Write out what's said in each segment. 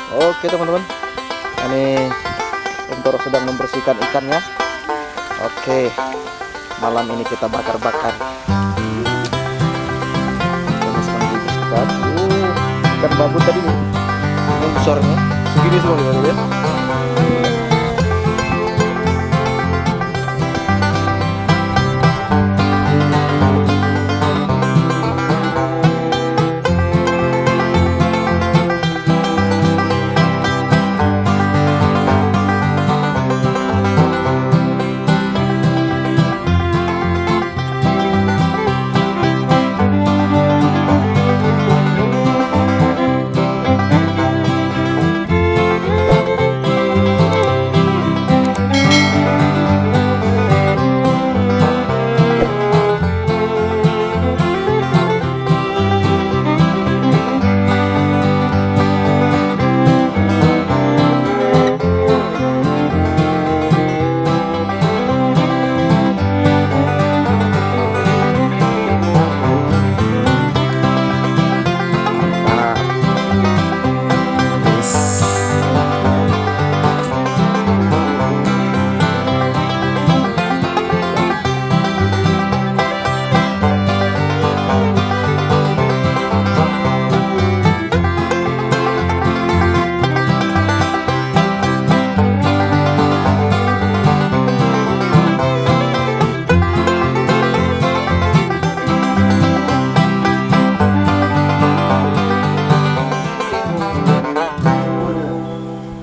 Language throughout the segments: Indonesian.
Oke teman-teman, ini Om Toro sedang membersihkan ikannya. Oke, malam ini kita bakar-bakar. Ini sedang dibersihkan. Ikan babut tadi yang besarnya segini semua ya.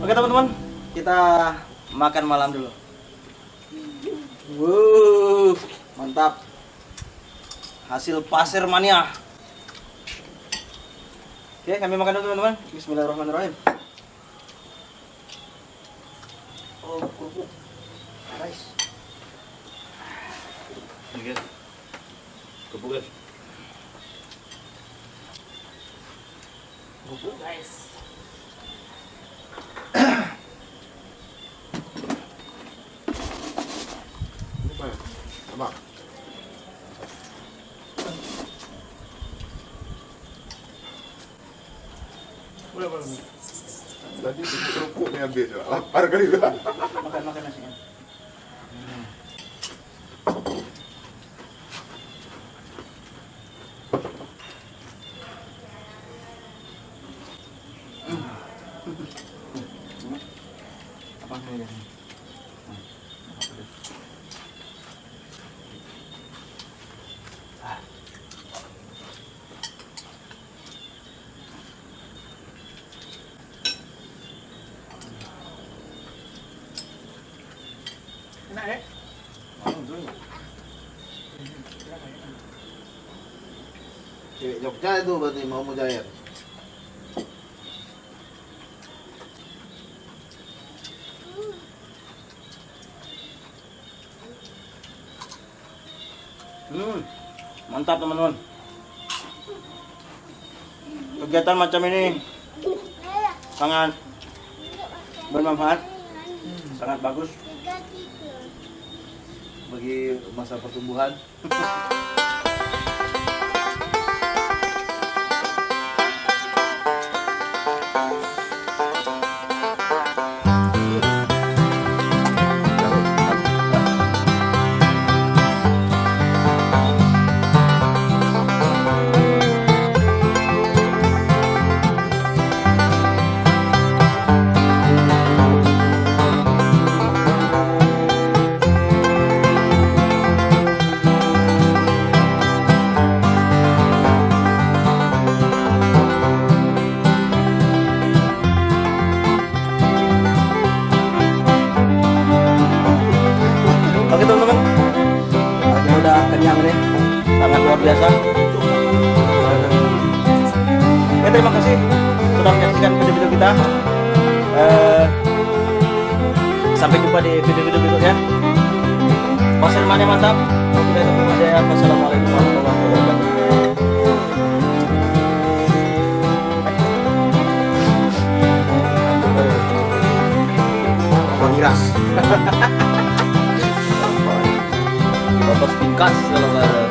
Oke teman-teman, kita makan malam dulu. Mantap. Hasil pasir mania. Oke, kami makan dulu teman-teman. Bismillahirrahmanirrahim. Guys. Ini Kepukul. Guys. Apa? Boleh. Tadi kerupuknya habis, lapar kali tu. Makan nasinya. Apa ini? Enak ya? Cewek Jogja itu berarti mau Mujair. Mantap teman-teman. Kegiatan macam ini sangat bermanfaat, sangat bagus Bagi masa pertumbuhan. Oke teman-teman, kita udah kenyang nih, sangat luar biasa. Oke, terima kasih sudah menyaksikan video-video kita. Sampai jumpa di video-video berikutnya. Pasir mania mantap. Wassalamualaikum warahmatullahi wabarakatuh. Mengiras. Batas tingkas kalau nggak ada.